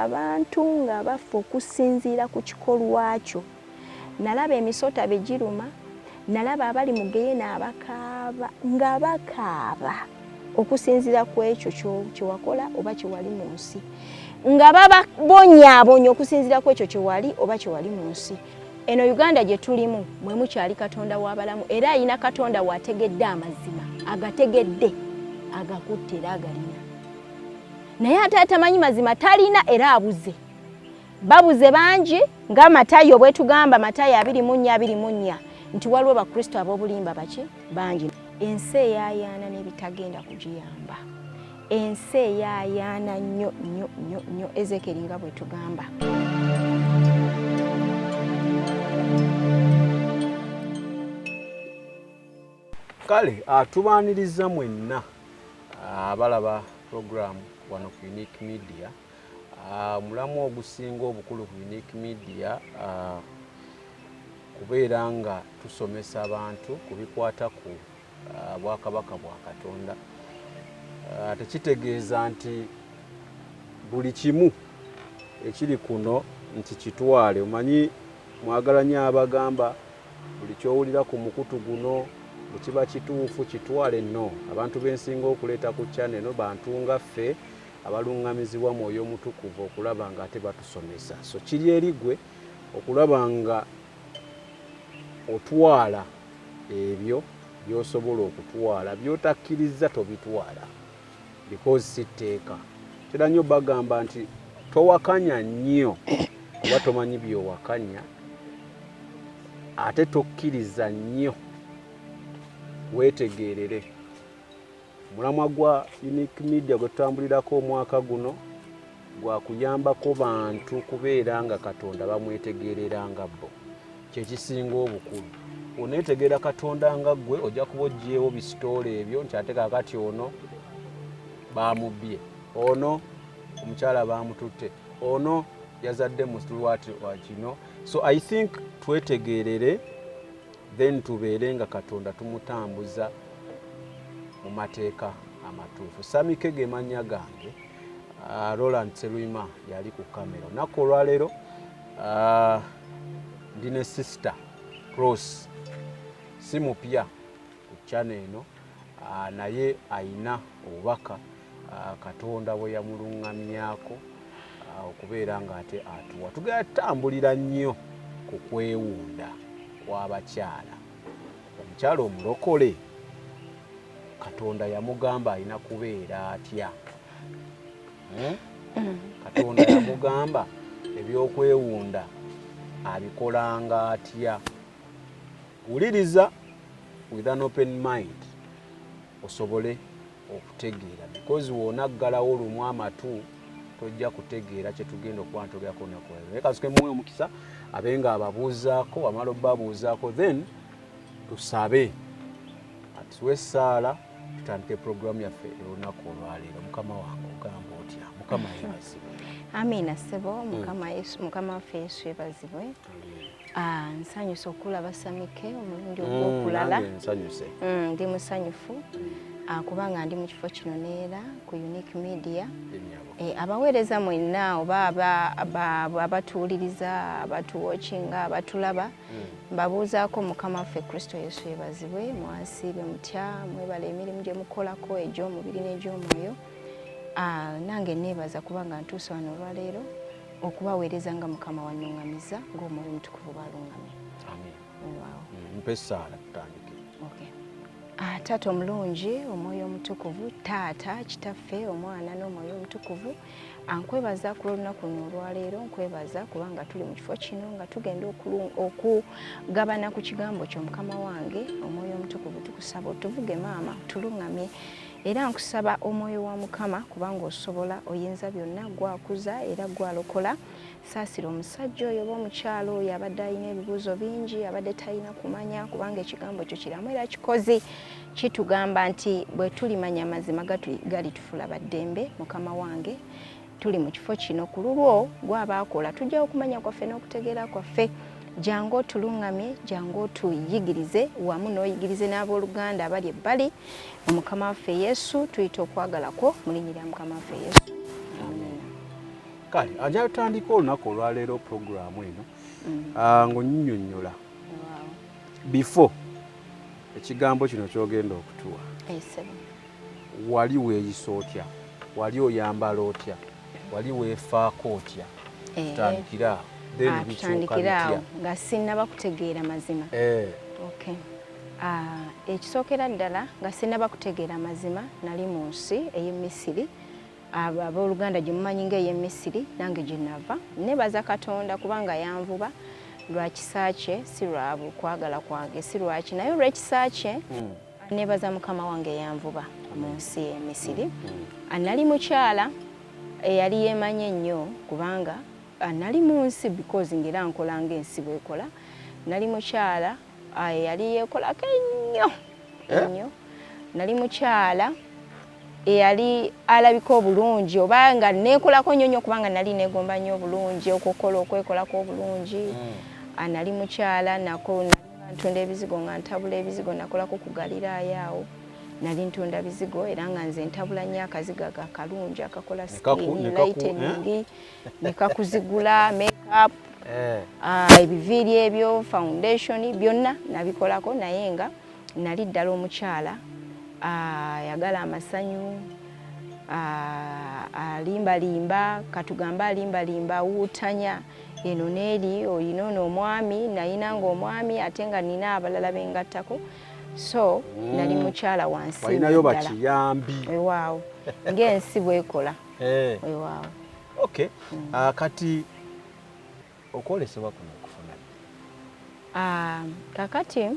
abantu nga bafa okusinziira ku kikolwa kyo. Nalaba emisota begiruma, nalaba abali mu geyena abakaaba nga bakaaba okusinziira ku ekyo kye wakola oba kye wali mu nsi. Nga bababonyaabonya okusinziira ku ekyo kye wali oba kye wali mu nsi. Eno Uganda gye tulimu mwe mukyali Katonda w'abalamu era ayina Katonda w'ategedde amazima, agategedde, agakutte era agalina. Naye ate atamanyi mazima talina era abuze. Babuze bangi nga Matayo bwe tugamba Matayo 24:24 nti waliwo bakristo ab'obulimba baki bangi. Ensi eyayaana n'ebitagenda kugiyamba. Ensi eyayaana nnyo Ezekiel nga bwe tugamba. Kale tubaaniriza mwenna abalaba program wano ku UNIQE Media. Mulamu ogusinga obukulu ku UNIQE Media kubeera nga tusomesa abantu ku bikwata ku bwakabaka bwa Katonda. Tekitegeeza nti buli kimu ekiri kuno nti kitwale. Omanyi mwagalanya abagamba buli kyowulira ku mukutu guno kiba kituufu kitwale no. Abantu bensinga okuleeta ku channel no bantu nga ffe abalungamizibwa Mwoyo Omutukuvu okulaba nga ate batusomesa. So kiri erigwe okulaba nga otwala ebyo byosobola okutwala, byotakkiriza tobitwala because siteeka. Kira nnyo bagamba nti towakanya nnyo oba tomanyi byowakanya, ate tokkiriza nnyo wetegerere. Mulamwa gwa UNIQE Media gwe tutambulirako omwaka guno gwa kuyambako bantu kubeera nga Katonda bamwetegerera nga bo. Kyekisinga obukulu. Oneetegerera Katonda nga gwe ojja kuba oggyewo bisitoola ebyo nti ate kaakati ono bamubbye, ono omukyala bamututte, ono yazadde mu lwati wa kino. So I think twetegerere then tubeere nga Katonda tumutambuza mu mateeka amatuufu. Samikege mannya gange, Roland Serwima yali ku kamera. Olunaku olwaleero ndine sister Prossy, si mupya ku channel eno, naye ayina obubaka Katonda bwe yamulungamyako okubeera nga ate atuwa. Tugenda tutambulira nnyo ku kwewunda kw'abakyala. Omukyala omulokole Katonda yamugamba alina kubeera atya. Katonda yamugamba ebyokwewunda abikolanga atya. Wuliriza with an open mind osobole okutegeera, because woonaggalawo olumu amatu tojja kutegeera kye tugenda okuba ntogerako olunaku olwo. Kasuke muwe omukisa abenga ababuuzaako, wamala obbabuuzaako then tusabe atuwe essaala tutandike programu yaffe olunaku olwaleero. Mukama wange ogamba otya? Mukama yeebazibwe. Amina ssebo. Mukama waffe Yesu yeebazibwe. Nsanyuse okulaba Samike omulundi ogw'okulala. Nsanyuse. Ndi musanyufu kubanga ndi mu kifo kino neera ku UNIQE Media. Abaweereza mwenna oba abatuwuliriza, abatuwatchinga, abatulaba, mbabuuzaako Mukama waffe Kristo Yesu yeebazibwe. Mwasiibe mutya, mwebala emirimu gye mukolako egy'omubiri n'egy'omwoyo. Nange neebaza kubanga ntuuse wano olwaleero okubaweereza nga Mukama wannuŋŋamiza ng'Omwoyo Omutukuvu bw'alungamye. Amen. Mpe essaala tutandike. Okay. Taata omulungi, Omwoyo Omutukuvu, Taata, Kitaffe, Omwana n'Omwoyo Omutukuvu, nkwebaza ku lunaku luno olwaleero, nkwebaza kubanga tuli mu kifo kino nga tugenda okugabana ku kigambo kyo Mukama wange. Omwoyo Omutukuvu tukusaba otuvuge maama, tulungamye. Era nkusaba Omwoyo wa Mukama kubanga osobola, oyinza byonna, gwakuza era gwalokola. Saasira omusajja oyo oba omukyala oyo abadde alina ebibuuzo bingi, abadde talina kumanya, kubanga ekigambo kyo kiramu era kikozi. Kitugamba nti bwe tulimanya amazima galitufuula baddembe. Mukama wange, tuli mu kifo kino ku lulwo gw'abaakola, tujja okumanya kwaffe n'okutegeera kwaffe. Jangu otulungamye, jangu otuyigirize wamu n'oyigirize n'abooluganda abali ebbali. Omukama waffe Yesu tuyita okwagalako mu linnya lya Mukama waffe Yesu. Amen. kale anja tutandika olunaku olwaleero programu eno ng'onnyonnyola before ekigambo kino kyogenda okutuwa wali weeyisa otya, wali oyambala otya, wali weefaako otya, tutandikira tutandikiraawo nga sinnaba kutegeera mazima. Ekisookera ddala nga sinnaba kutegeera mazima nali mu nsi ey'e Misiri, abooluganda gye mumanyi ng'ey'e Misiri nange gye nava. Neebaza Katonda kubanga yanvuba lwa kisa kye, si lwa kwagala kwange, si lwaki naye olw'ekisa kye neebaza Mukama wange yanvuba mu nsi y'e Misiri. Nali mukyala eyali yeemanya ennyo kubanga nali mu nsi because ng'era nkola ng'ensi bw'ekola. Nali mukyala eyali yeekolako ennyo. Nali mukyala eyali alabika obulungi oba nga neekolako nnyo kubanga nali neegomba nnyo obulungi okukola okwekolako obulungi. Nali mukyala nako ntunda ebizigo nga ntabula ebizigo, nakolako ku galiraaya awo. Nali ntunda bizigo era nga nze ntabula nnyo akazigo akalungi akakola skin lightening, nekakuzigula make-up, ebiviiri ebyo, foundation, byonna nabikolako. Naye nga nali ddala omukyala ayagala amasanyu, alimbalimba, katugamba alimbalimba awuutanya eno neeri oyina ono omwami, nayinanga omwami ate nga nina abalala bengattako. So nali mukyala wansi walinayo bakiyambi waawo ng'ensi bw'ekola. Waawo. Okay. Kati okwolesebwa kuno okufuna kakati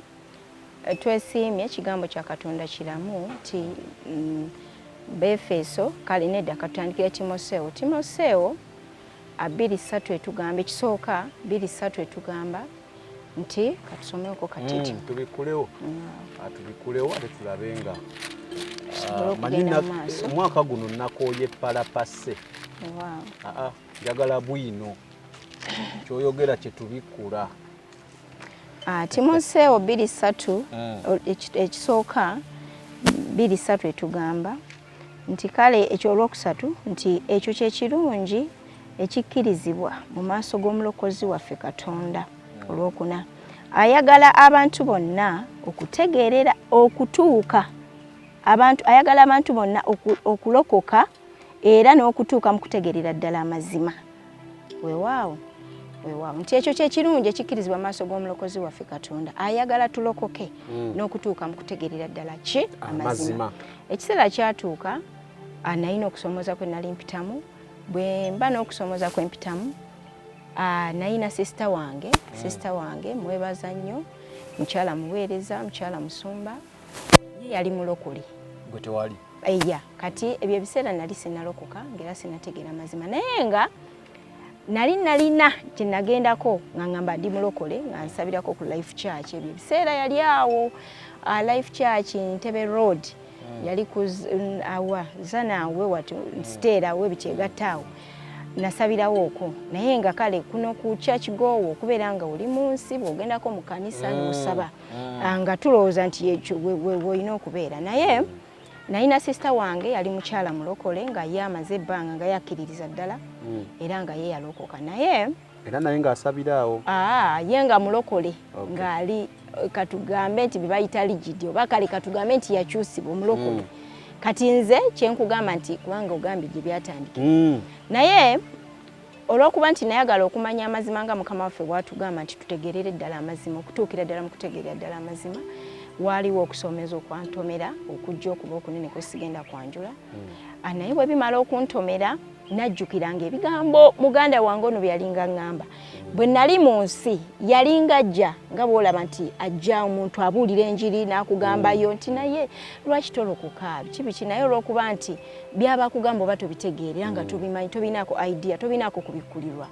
twesiimye ekigambo kya Katonda kiramu nti Befeso kale nedda katutandikira Timoseewo 2:3 etugamba ekisooka 2:3 etugamba nti katusomeko katiti tubikulewo ate tulabe nga manina omwaka guno nakooye palapase. Njagala bwino kyoyogera kye tubikula. Timoseewo 2:3 ekisooka 2:3 etugamba nti kale ekyo olwokusatu nti ekyo kye kirungi ekikkirizibwa mu maaso g'omulokozi waffe Katonda. Olwokuna ayagala abantu bonna okutegeerera okutuuka, ayagala abantu bonna okulokoka era n'okutuuka mu kutegeerera ddala amazima. Weewaawo nti ekyo kye kirungi ekikkirizibwa mu maaso g'omulokozi waffe Katonda. Ayagala tulokoke n'okutuuka mu kutegeerera ddala ki amazima. Ekiseera kyatuuka nalina okusomoza kwe nali mpitamu. Bwe mba n'okusomoza kwe mpitamu nalina sisita wange mwebaza nnyo, mukyala muweereza, mukyala musumba, ye yali mulokole. Gwe tewali? Kati ebyo ebiseera nali sinnalokoka ng'era sinnategeera mazima, naye nga nalina gye nagendako nga ngamba ndi mulokole nga nsabirako ku Life Church. Ebyo ebiseera yali awo Life Church Ntebe Road, yali zanaawe watu Steera we bikyegattaawo. Nasabirawo okwo, naye nga kale kuno ku church goowo okubeera nga oli mu nsi bw'ogendako mu kanisa n'osaba nga tulowooza nti ekyo weolina okubeera. Naye nalina sisita wange yali mukyala mulokole nga ye amaze ebbanga nga yakkiririza ddala era nga ye yalokoka. Naye era naye ng'asabiraawo ye nga mulokole ng'ali katugambe nti bye bayita ligidi oba kale katugambe nti yakyusibwa omulokole. Kati nze kyenkugamba nti kubanga ogambye gye byatandika. Naye olw'okuba nti nayagala okumanya amazima nga Mukama waffe bw'atugamba nti tutegeerere ddala amazima, okutuukira ddala mu kutegeerera ddala amazima, waaliwo okusomeza okwantomera okujja okuba okunene kwe sigenda kwanjula. Naye bwe bimala okuntomera najjukiranga ebigambo muganda wange ono bye yalinga ngamba. Bwe nali mu nsi yalinga ajja nga bw'olaba nti ajja omuntu abuulira enjiri n'akugambayo nti naye lwaki tolokoka biki naye olw'okuba nti byaba kugamba oba tobitegeerera nga tobimanyi, tobinaako idea, tobinaako kubikkulirwa,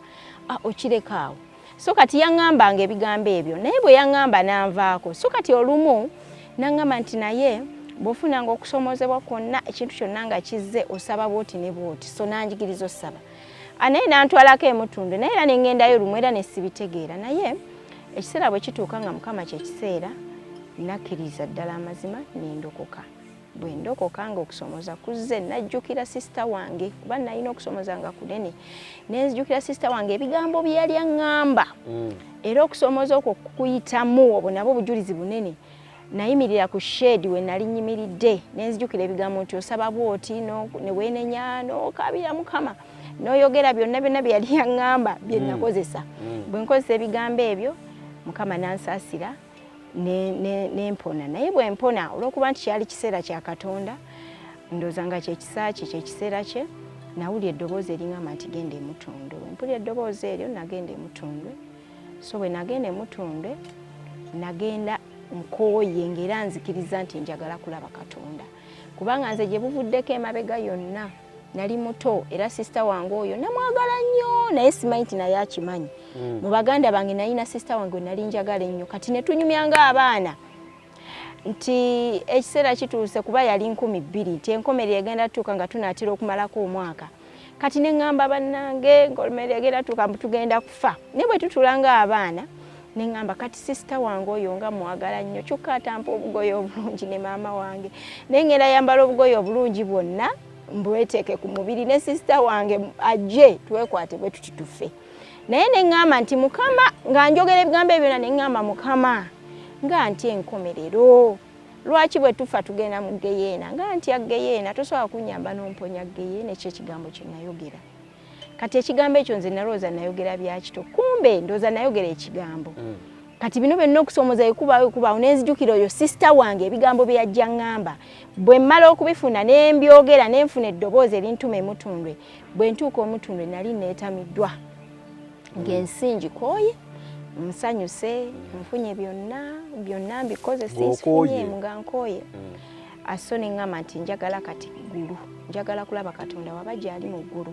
okireka awo. So kati yaŋŋambanga ebigambo ebyo, naye bwe yaŋŋamba n'anvaako. So kati olumu n'aŋŋamba nti naye bw'ofunanga okusomozebwa kwonna ekintu kyonna nga kizze osaba bw'oti ne bw'oti, so nanjigiriza osaba. Naye n'antwalako emutundu, naye era ne ŋŋendayo lumu era ne sibitegeera. Naye ekiseera bwe kituuka nga Mukama kye kiseera nakkiriza ddala amazima n'endokoka. bwe ndokokanga okusomoza kuzze najjukira sister wange kuba nalina okusomoza nga kunene nenzijukira sister wange ebigambo bye yali aŋŋamba era okusomoza okwo kuyitamu obwo nabo bujulizi bunene nayimirira ku shedi we nali nyimiridde nenzijukira ebigambo nti osaba bwoti ne weenenya n'okabira Mukama n'oyogera byonna bye yali aŋŋamba bye nakozesa bwe nkozesa ebigambo ebyo Mukama nansaasira nempona naye bwe mpona olw'okuba nti kyali kiseera kya Katonda ndooza nga kyekiseera kye nawulira eddoboozi eriŋŋamba nti genda emutundwe bwe mpulira eddoboozi eryo nagenda emutundwe so bwe nagenda emutundwe nagenda nkooye ng'era nzikiriza nti njagala kulaba Katonda kubanga nze gye buvuddeko emabega yonna nali muto era sister wange oyo namwagala nnyo naye simanyi nti naye akimanyi mu baganda bange nalina sister wange nali njagala ennyo kati ne tunyumyanga abaana nti ekiseera kituuse kuba yali 12 nti enkomerero egenda tuuka nga tunaatera okumalako omwaka kati ne ŋŋamba bannange enkomerero egenda tuuka tugenda kufa ne bwe tutulanga abaana ne ŋŋamba kati sister wange oyo nga mwagala nnyo kyokka atampa obugoye obulungi ne maama wange naye ngenda yambala obugoye obulungi bwonna mbweteeke ku mubiri ne sister wange ajje twekwate bwe tuti tufe naye ne ŋŋamba nti Mukama nga njogera ebigambo ebyonna ne ŋŋamba Mukama nga nti enkomerero lwaki bwe tufa tugenda mu geyena nga nti ageyena tosobola kunnyamba n'omponya geyena ekyo ekigambo kye nayogera kati ekigambo ekyo nze nalowooza nayogera byakito kumbe ndowooza nayogera ekigambo kati bino byonna okusomoza ekubaawo nenzijukira oyo sister wange ebigambo bye yajja ŋŋamba bwe mmala okubifuna ne mbyogera ne nfuna eddoboozi erintuma emutundwe bwe ntuuka omutundwe nali neetamiddwa ng'ensi ngikooye nsanyuse nfunye byonna mbikoze sinfunye nga nkooye aso ne ŋŋamba nti njagala kati ggulu njagala kulaba Katonda waba gyali mu ggulu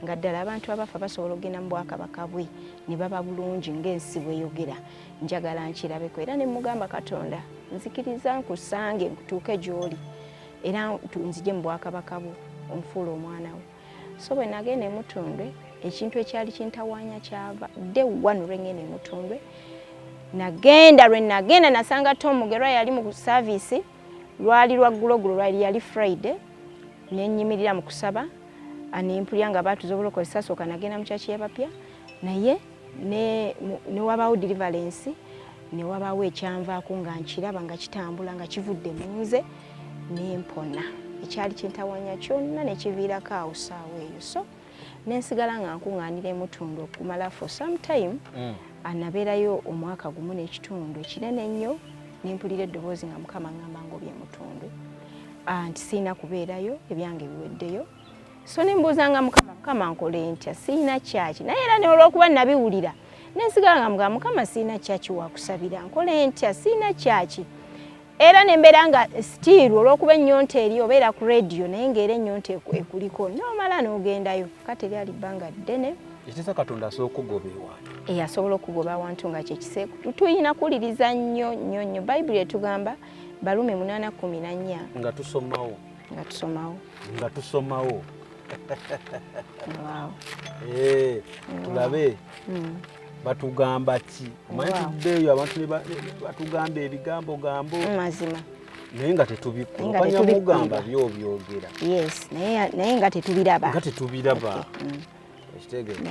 nga ddala abantu abafa basobola okugenda mu bwakabaka bwe ne baba bulungi ng'ensi bweyogera njagala nkirabeko era ne mugamba Katonda nzikiriza nkusange nkutuuke gy'oli era nzije mu bwakabaka bwo onfuula omwana wo so bwe nagenda emutundwe ekintu ekyali kintawaanya kyava dde wano lwengenda emutundwe nagenda nasanga Tom Mugerwa yali mu service lwali lwa gulogulo lwali yali Friday nenyimirira mu kusaba anempulya nga batuze obulokozesa sooka nagenda mu kyaki y'abapya naye ne wabaawo deliverance ne wabaawo ekyanvaako nga nkiraba nga kitambula nga kivudde mu nze nempona ekyali kintawaanya kyonna ne kiviirako awo ssaawa eyo so nensigala nga nkuŋŋaanira emutundwe okumala for some time anabeerayo omwaka gumu n'ekitundu ekinene ennyo nempulira eddoboozi nga Mukama ŋŋamba ng'obye emutundwe nti siina kubeerayo ebyange biweddeyo so nembuuzanga Mukama nkole ntya siina kyaki naye era olw'okuba nabiwulira nensigala nga mugamba Mukama siina kyaki wakusabira nkole ntya siina kyaki era nembeera nga still olw'okuba ennyonta eri obeera ku radio naye ng'era ennyonta ekuliko nomala n'ogendayo kati lyali bbanga ddene ekisa Katonda asooka okugoba ewantu asobola okugoba awantu nga kyekiseeku tuyina kuwuliriza nnyo Bayibuli etugamba Balume 8:14 nga tusomawo wow tulabe batugamba ki omanyi tuddeeyo abantu batugamba ebigambo mazima naye nga tetubikola okanya mugamba by'obyogera yes naye nga tetubiraba ekitegeeza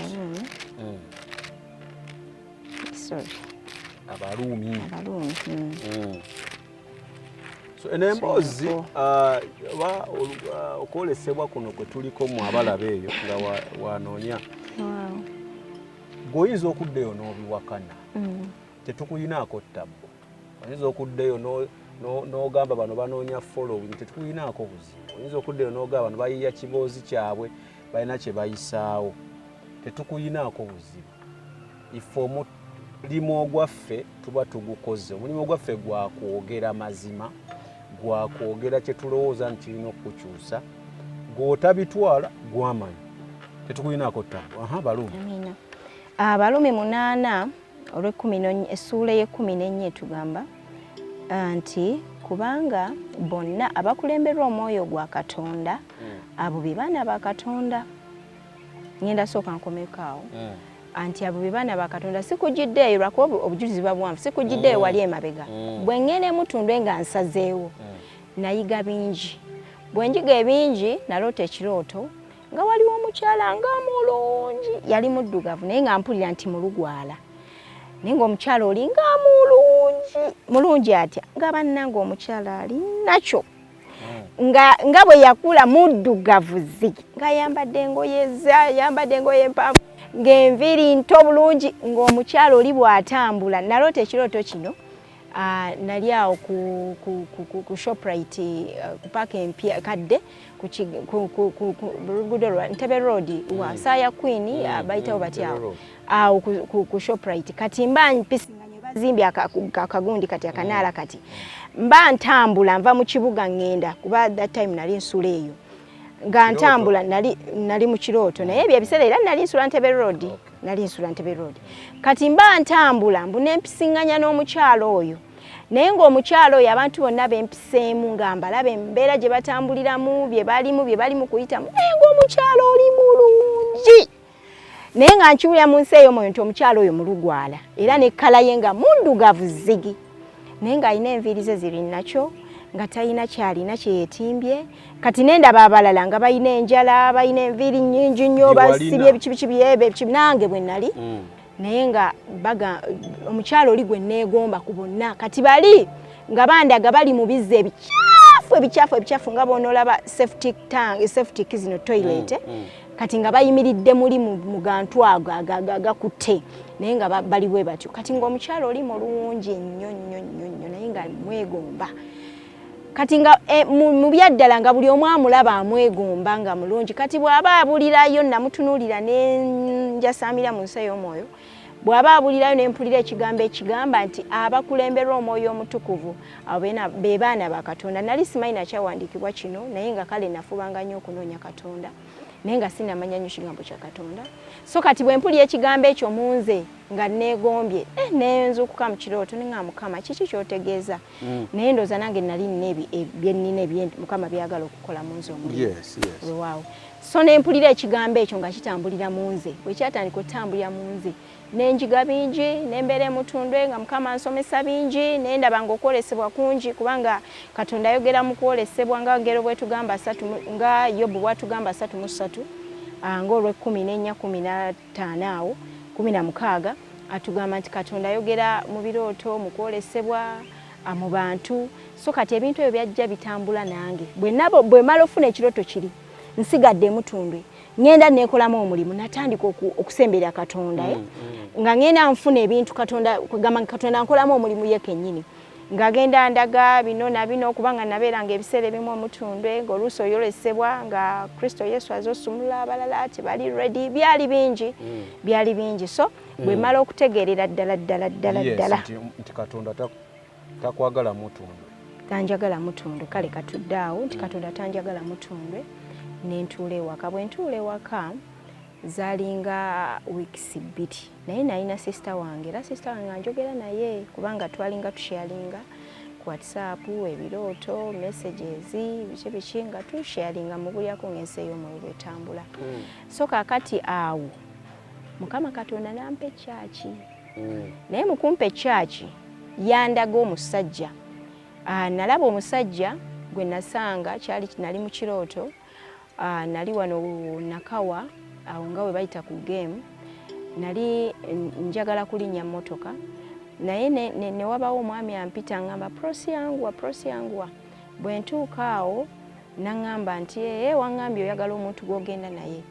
sorry Abaruumi so enemboozi okwolesebwa kuno kwe tuliko mu abalabe eyo nga wanoonya gweoyinza okuddeyo n'obiwakana tetukuyinaako ttabbu oyinza okuddeyo n'ogamba bano banoonya following tetukuyinaako buzibu oyinza okuddeyo n'ogamba bano bayiya kiboozi kyabwe balina kye bayisaawo tetukuyinaako buzibu ife omulimu ogwaffe tuba tugukoze omulimu ogwaffe gwakwogera mazima gwakwogera kye tulowooza nti kirina okukyusa gw'otabitwala gwamanyi tetukuyinaako ttabbu Balume Abalume 8 essuula ye-14 tugamba nti kubanga bonna abakulemberwa omwoyo gwa Katonda abo be baana ba Katonda ngenda sooka nkomekaawo anti abo be baana ba Katonda sikujjiddeeyo lwakuba obujulizi bwa bwanfu sikujjiddeeyo wali emabega bwe ngenda emutundwe nga nsazeewo nayiga bingi bwe njiga ebingi naloota ekirooto nga waliwo omukyala nga mulungi yali muddugavu naye nga mpulira nti mulugwala naye ng'omukyala oli nga mulungi atya nga bannange omukyala ali nakyo nga bwe yakula muddugavu zigi nga yambadde engoye empaavu ng'enviiri nto bulungi ng'omukyala oli bw'atambula naloota ekirooto kino nali awo ku Shoprite ku paaka empya kadde ku luguudo lwa Ntebe Road wa Saaya Queen bayitawo batyawo awo ku Shoprite kati mba mpisiŋŋanye bazimbye akagundi kati akanaala kati mba ntambula nva mu kibuga ngenda kuba that time nali nsula eyo nga ntambula nali mu kirooto naye ebyo ebiseera era nali nsula Ntebe Road kati mba ntambula mbune mpisiŋŋanya n'omukyalo oyo naye ng'omukyalo oyo abantu bonna bempiseemu nga mbalaba embeera gye batambuliramu bye balimu kuyitamu naye ng'omukyalo oli mulungi naye nga nkiwulira mu nsi eyo omwoyo nti omukyalo oyo mulugwala era ne kkala ye nga muddugavu zigi naye ng'alina enviiri ze ziri nakyo nga talina kyalina kyeyetimbye kati nendaba abalala nga balina enjala balina enviiri nnyingi nnyo basibye ebiki nange bwe nali naye nga omukyalo oli gwe neegomba ku bonna kati bali nga bandaga bali mu bizze ebicaafu nga bonoolaba septic zino toilet kati nga bayimiridde muli mu gantu ago agakutte naye nga bali bwe batyo kati ng'omukyalo oli mulungi nnyo naye nga mwegomba kati nga mu byaddala nga buli omu amulaba amwegomba nga mulungi kati bw'aba abulirayo namutunuulira nenjasaamira mu nsi ey'omwoyo bw'aba abulirayo nempulira ekigambo ekigamba nti abakulemberwa omwoyo omutukuvu abo be baana ba Katonda nali simanyi nakyawandiikibwa kino naye nga kale nafubanga nnyo okunoonya Katonda naye nga sinamanya nnyo kigambo kya Katonda so kati bwe mpulira ekigambo ekyo mu nze nga neegombye nenzuukuka mu kirooto ne nga Mukama kiki kyotegeeza naye ndooza nange nali nnina Mukama byagala okukola mu nze omulimu waawo so ne mpulira ekigambo ekyo nga kitambulira mu nze bwe kyatandika okutambulira mu nze nenjiga bingi nembeera emutundwe nga Mukama ansomesa bingi nendaba nga okwolesebwa kungi kubanga Katonda ayogera mu kwolesebwa nga ngero bwe tugamba 3 nga Yobu bwatugamba 3:3 ng'olw'e 14:15 awo 16 atugamba nti Katonda ayogera mu birooto mu kwolesebwa mu bantu so kati ebintu ebyo byajja bitambula nange bwe mala ofuna ekirooto kiri nsigadde emutundwe ngenda nekolamu omulimu natandika okusemberera Katonda nga ngenda nfuna ebintu Katonda kugamba Katonda nkolamu omulimu ye kennyini nga genda ndaga bino na bino kubanga nabeeranga ebiseera ebimu omutundwe ng'oluusi oyolesebwa nga Kristo Yesu azosumula abalala ati bali ready byali bingi so bwe mala okutegeerera ddala nti Katonda takwagala mutundwe tanjagala mutundwe kale katudde awo nti Katonda tanjagala mutundwe nentuula ewaka bwe ntuula ewaka zalinga weeks 2 naye nalina sister wange era sister wange anjogera naye kubanga twalinga tusharinga ku WhatsApp ebirooto messages biki nga tusharinga mu bulyako ng'ensi ey'omwoyo bwetambula so kakati awo Mukama Katonda nampa ekyaki naye mu kumpa ekyaki yandaga omusajja nalaba omusajja gwe nasanga nali mu kirooto nali wano Nakawa awo nga we bayita ku game nali njagala kulinnya mmotoka naye ne wabawo omwami ampita ngamba Prossy yanguwa bwe ntuuka awo naŋŋamba nti waŋŋambye oyagala omuntu gw'ogenda naye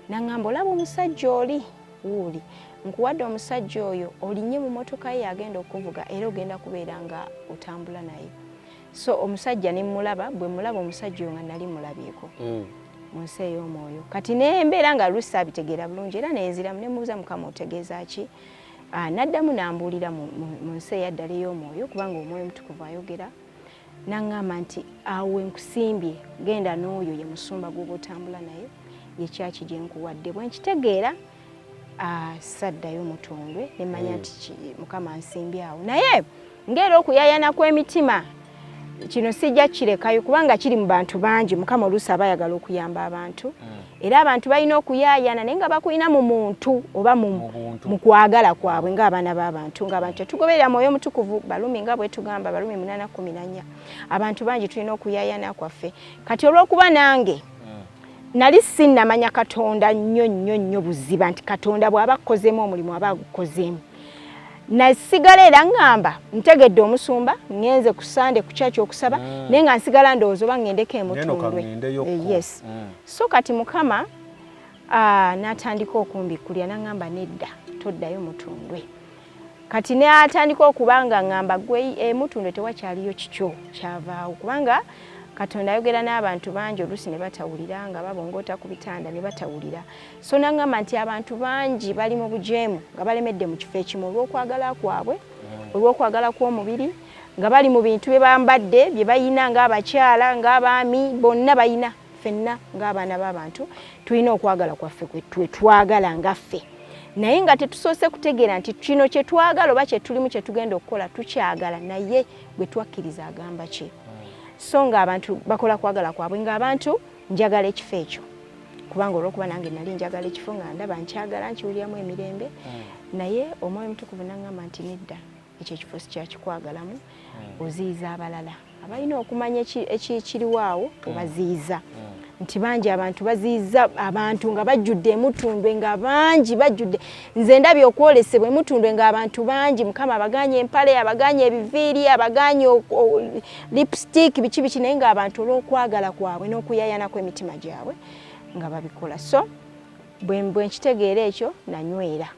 naŋŋamba olaba omusajja oli wuuli nkuwadde omusajja oyo olinnye mu mmotoka ye agenda okuvuga era ogenda kubeera nga otambula naye so omusajja ne mulaba bwe mulaba omusajja oyo nga nali mulabyeko mu nsi ey'omwoyo kati nembeera nga luusi abitegeera bulungi era nenziramu nemubuuza Mukama otegeeza ki naddamu nambuulira mu nsi eyaddala ey'omwoyo kubanga omwoyo omutukuvu ayogera naŋŋamba nti awo nkusimbye genda n'oyo ye musumba gw'oba otambula naye yekyaki gye nkuwadde bwe nkitegeera saddayo mutundwe nemanya nti Mukama ansimbye awo naye ng'era okuyayana kw'emitima kino sijja kirekayo kubanga kiri mu bantu bangi Mukama oluusi aba ayagala okuyamba abantu era abantu balina okuyaayana naye nga bakulina mu muntu oba mu kwagala kwabwe ng'abaana b'abantu ng'abantu tetugoberera Mwoyo Mutukuvu balumi nga bwe tugamba balumi 8:14 abantu bangi tulina okuyaayana kwaffe kati olw'okuba nange nali sinnamanya Katonda nnyo buziba nti Katonda bw'aba akozemu omulimu aba agukozeemu nasigala era ngamba ntegedde omusumba ngenze ku Sande ku kyaki okusaba naye nga nsigala ndowooza oba ngendeko emutundwe yes so kati Mukama n'atandika okumbikulira n'angamba nedda toddayo mutundwe kati n'atandika okubanga ngamba gwe emutundwe tewakyaliyo kikyo kyavaawo kubanga Katonda ayogera n'abantu bangi oluusi ne batawulira nga babongoota ku bitanda ne batawulira so n'angamba nti abantu bangi bali mu bujeemu nga balemedde mu kifo ekimu olw'okwagala kwabwe olw'okwagala kw'omubiri nga bali mu bintu bye bambadde bye bayina ng'abakyala ng'abaami bonna bayina ffenna ng'abaana b'abantu tulina okwagala kwaffe kwe twagala ngaffe naye nga tetusoose kutegeera nti kino kye twagala oba kye tulimu kye tugenda okukola tukyagala naye bwe twakkiriza agamba ki so nga abantu bakola kwagala kwabwe nga abantu njagala ekifo ekyo kubanga olw'okuba nange nali njagala ekifo nga ndaba nkyagala nkiwuliramu emirembe naye Omwoyo Mutukuvu n'angamba nti nedda ekyo ekifo sikyakikwagalamu oziyiza abalala abalina okumanya ekiriwaawo obaziyiza nti bangi abantu baziyiza abantu nga bajjudde emutundwe nga bangi bajjudde nze ndabye okwolesebwa emutundwe nga abantu bangi Mukama abaganye empale abaganye ebiviiri abaganye lipstick biki naye nga abantu olw'okwagala kwabwe n'okuyayana kw'emitima gyabwe nga babikola so bwe nkitegeera ekyo nanywera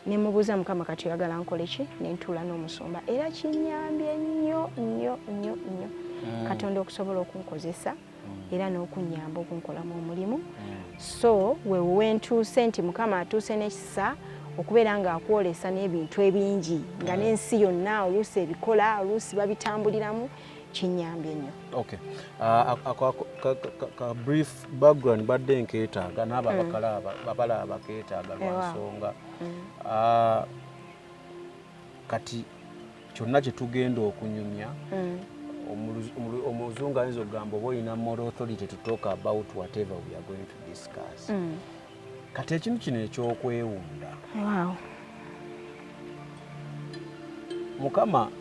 ne mubuuza Mukama kati oyagala nkole ki ne ntuula n'omusumba era kinyambye nnyo Katonda okusobola okunkozesa era n'okunyamba okunkolamu omulimu so we ntuuse nti Mukama atuuse n'ekisa okubeera ng'akwolesa n'ebintu ebingi nga n'ensi yonna oluusi ebikola oluusi babitambuliramu kinyambye nnyo okay ka brief background badde nkeetaaga n'abo abakala abakeetaaga lwansonga kati kyonna kye tugenda okunyumya omuzungu ayinza okugamba oba olina moral authority to talk about whatever we are going to discuss kati ekintu kino ekyokwewunda Mukama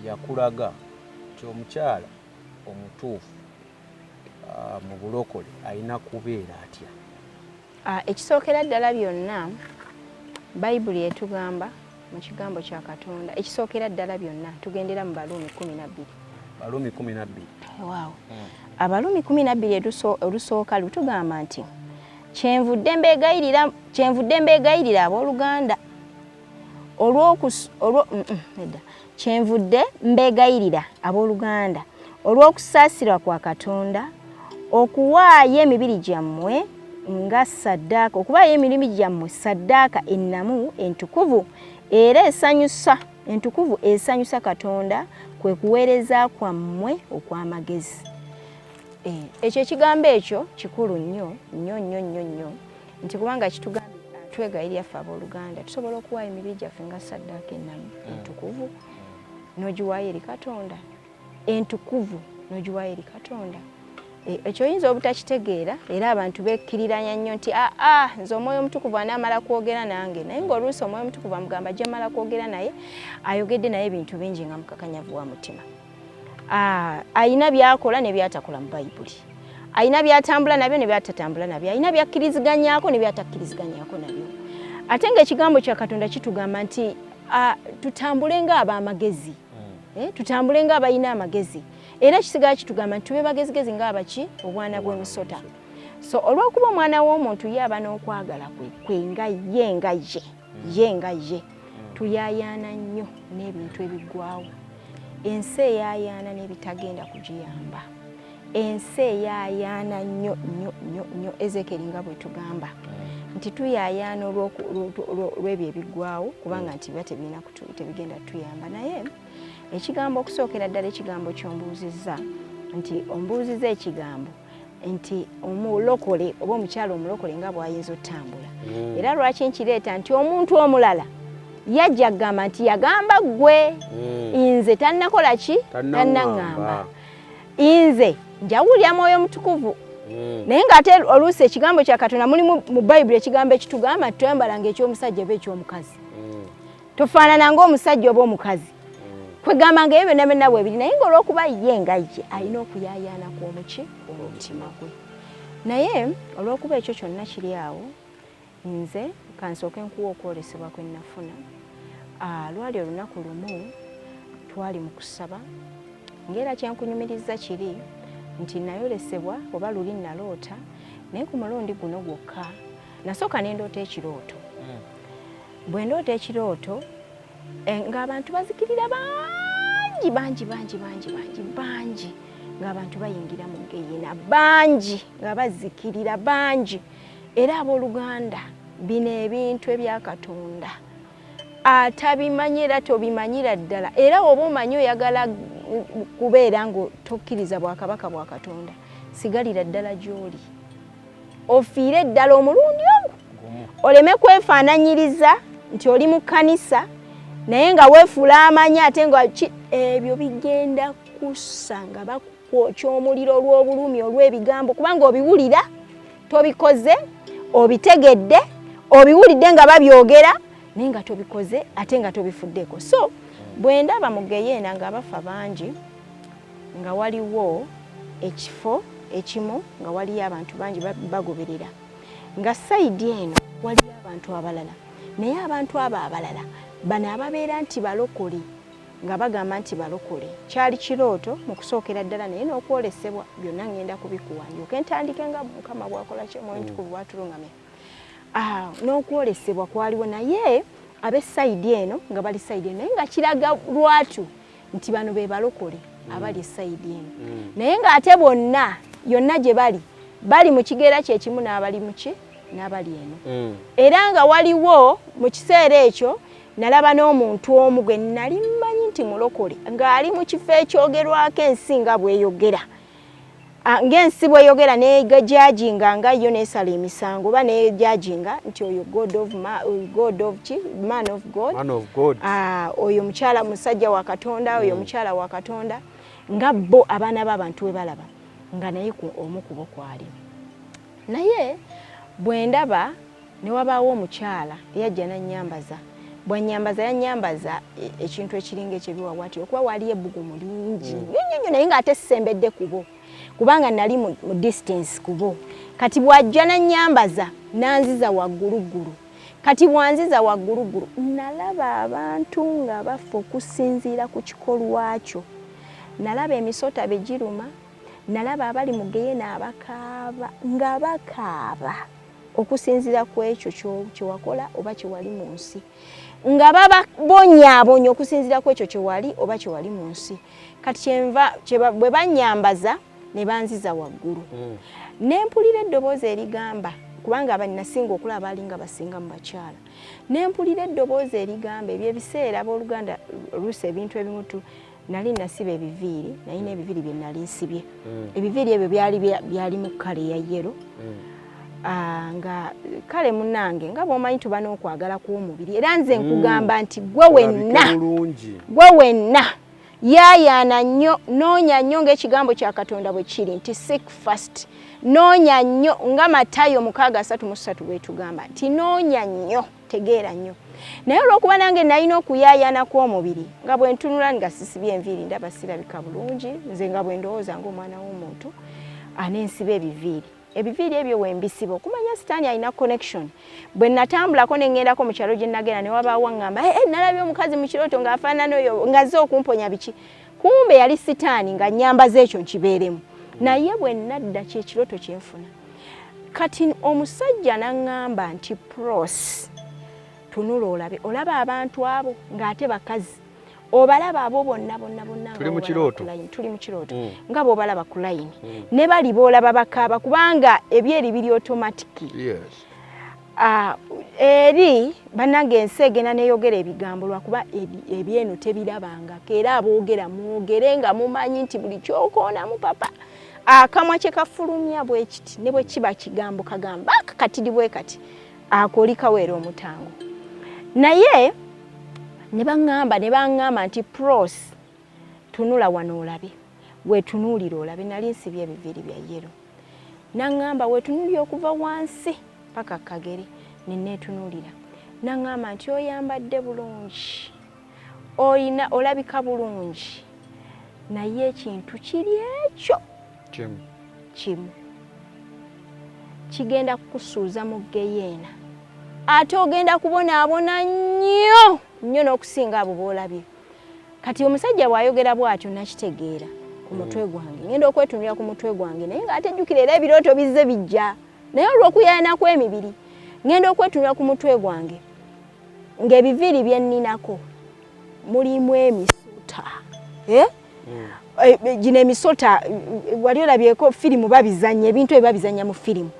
yakulaga nti omukyala omutuufu mu bulokole alina kubeera atya ekisookera ddala byonna Bayibuli etugamba mu kigambo kya Katonda ekisookera ddala byonna tugendera mu Baluumi 12 wow Abaluumi 12 olusooka lutugamba nti kyenvudde mbeegayirira abooluganda kyenvudde mbeegayirira abooluganda olw'okusaasirwa kwa Katonda okuwaayo emibiri gyammwe nga ssaddaaka okuwaayo emirimu gyammwe ssaddaaka ennamu entukuvu era esanyusa Katonda kwe kuweereza kwammwe okw'amagezi ekyo ekigambo ekyo kikulu nnyo nti kubanga kitugambye twegayirira ffe abooluganda tusobola okuwaayo emibiri gyaffe nga ssaddaaka ennamu entukuvu n'ogiwaayo eri Katonda entukuvu n'ogiwaayo eri Katonda ekyo oyinza obutakitegeera era abantu bekkiriranya nnyo nti nze Omwoyo Omutukuvu anaamala kwogera nange naye ng'oluusi Omwoyo Omutukuvu amugamba ajja mala kwogera naye ayogedde naye ebintu bingi nga mukakanyavu wa mutima ayina byakola ne byatakola mu Bayibuli ayina byatambula nabyo ne byatatambula nabyo ayina byakkiriziganyako ne byatakkiriziganyako nabyo ate ng'ekigambo kya Katonda kitugamba nti tutambule ng'ab'amagezi tutambule ng'abalina amagezi era kisigala kitugamba nti tube bagezigezi ng'abaki obwana bw'emisota so olw'okuba omwana w'omuntu yaba n'okwagala kwe nga ye tuyayaana nnyo n'ebintu ebiggwawo ensi eyayaana n'ebitagenda kugiyamba ensi eyayaana nnyo Ezekeri nga bwe tugamba nti tuyayaana olw'ebyo ebiggwawo kubanga nti biba tebigenda tuyamba naye ekigambo okusookera ddala ekigambo ky'ombuuzizza nti ombuuzizza ekigambo nti omulokole oba omukyala omulokole nga bw'ayinza otambula era lwaki nkireeta nti omuntu omulala yajja kugamba nti yagamba gwe nze tannakola ki tannaŋŋamba nze njawulira Mwoyo Mutukuvu naye ng'ate oluusi ekigambo kya Katonda mulimu mu Bayibuli ekigambo ekitugamba twambalanga eky'omusajja oba eky'omukazi tofaanana ng'omusajja oba omukazi kwegamba nga ebyo byonna bwe biri naye ng'olw'okuba ye nga ye alina okuyaayaana kw'omuki omutima gwe naye olw'okuba ekyo kyonna kiri awo nze kansooke nkuwa okwolesebwa kwe nnafuna lwali olunaku lumu twali mu kusaba ng'era kyenkunyumiriza kiri nti nayolesebwa oba luli naloota naye ku mulundi guno gwokka nasooka ne ndoota ekirooto bwe ndoota ekirooto ng'abantu bazikirira bangi ng'abantu bayingira mu geyena bangi nga bazikirira bangi era abooluganda bino ebintu ebya Katonda atabimanyira tobimanyira ddala era oba omanyi oyagala kubeera ng'otokkiriza bwakabaka bwa Katonda sigalira ddala gy'oli ofiire ddala omulundi ogwo oleme kwefaananyiriza nti oli mu kkanisa naye nga weefuula amanyi ate nga ebyo bigenda kussa nga bakwokya omuliro olw'obulumi olw'ebigambo kubanga obiwulira tobikoze obitegedde obiwulidde nga babyogera naye nga tobikoze ate nga tobifuddeko so bwe ndaba mu geyena nga bafa bangi nga waliwo ekifo ekimu nga waliyo abantu bangi bagoberera nga sayidi eno waliyo abantu abalala naye abantu abo abalala bano ababeera nti balokole nga bagamba nti balokole kyali kirooto mu kusookera ddala naye n'okwolesebwa byonna ngenda kubikuwanjuka entandike nga Mukama bw'akola kye Mwoyo Mutukuvu bw'atulungamya n'okwolesebwa kwaliwo naye ab'essayidi eno nga bali sayidi eno naye nga kiraga lwatu nti bano be balokole abali essayidi eno naye ng'ate bonna yonna gye bali mu kigeera kyekimu n'abali muki n'abali eno era nga waliwo mu kiseera ekyo nalaba n'omuntu omu gwe nali mmanyi nti mulokole ng'ali mu kifo ekyogerwako ensi nga bw'eyogera ng'ensi bw'eyogera nejajinga nga yo neesala emisango oba nejajinga nti oyo man of God oyo mukyala musajja wa Katonda oyo mukyala wa Katonda nga bo abaana b'abantu we balaba nga naye omu ku bo kwali naye bwe ndaba ne wabaawo omukyala eyajja nannyambaza bwanyambaza yanyambaza ekintu ekiringa ekyebiwawati okuba waliyo ebbugumu lingi nnyo naye ng'ate sembedde kubo kubanga nali mu distance kubo kati bwajja nanyambaza nanziza wagguluggulu kati bwanziza wagguluggulu nalaba abantu nga bafa okusinziira ku kikolwa kyo nalaba emisota begiruma nalaba abali mu geyena abakaaba nga bakaaba okusinziira ku ekyo kyewakola oba kyewali mu nsi nga bababonyaabonya okusinziira ku ekyo kyewali oba kyewali mu nsi kati bwe banyambaza ne banziza waggulu nempulira eddoboozi erigamba kubanga abannasinga okulaba alinga basinga mu bakyala nempulira eddoboozi erigamba ebyebiseera abooluganda oluusi ebintu ebimutu nali nasiba ebiviiri naye n'ebiviiri bye nali nsibye ebiviiri ebyo byali mu kkale eya yero nga kale munnange nga bw'omanyi tuba n'okwagala kw'omubiri era nze nkugamba nti gwe wenna yaayaana nnyo noonya nnyo ng'ekigambo kya Katonda bwe kiri nti seek first noonya nnyo nga Matayo 6:33 bwe tugamba nti noonya nnyo tegeera nnyo naye olw'okuba nange nalina okuyaayaana kw'omubiri nga bwe ntunula nga sisibye enviiri ndaba sirabika bulungi nze nga bwe ndowooza ng'omwana w'omuntu anensiba ebiviiri ebyo wembisiba okumanya sitaani alina connection bwe natambulako nengendako mu kyalo gye nagenda ne wabaawo ngamba nalabye omukazi mu kirooto ng'afaanana oyo ngazze okumponya biki kumbe yali sitaani nga nyambaza ekyo nkibeeremu naye bwe nadda kyekirooto kyenfuna kati omusajja n'aŋŋamba nti Prossy tunula olabe olaba abantu abo ng'ate bakazi obalaba abo bonna tuli mu kirooto nga bw'obalaba ku layini ne bali boolaba bakaaba kubanga ebyeri biri automatic eri bannange ensi egenda neeyogera ebigambo lwakuba ebyeno tebirabangako era aboogera mwogere nga mumanyi nti buli kyokoonamu papa akamwa kye kafulumya bwe kiti ne bwe kiba kigambo kagamba akakatiri bwe kati akoli kaweera omutango naye ne baŋŋamba nti Prossy tunula wano olabe weetunuulira olabe nali nsibye ebiviiri bya yero naŋŋamba weetunuulira okuva wansi paka kagere nenneetunuulira naŋŋamba nti oyambadde bulungi olabika bulungi naye ekintu kiri ekyo kimu kigenda kukusuuza mu geyena ate ogenda kubonaabona nnyo n'okusinga abo boolabye. Kati omusajja bw'ayogera bw'atyo nakitegeera ku mutwe gwange ngenda okwetunira ku mutwe gwange naye nga ate jjukira era ebirooto bizze bijja naye olw'okuyayana kw'emibiri ngenda okwetunira ku mutwe gwange ng'ebiviiri bye nninako mulimu emisota gino emisota wali olabyeko firimu babizanya ebintu ebyo babizanya mu firimu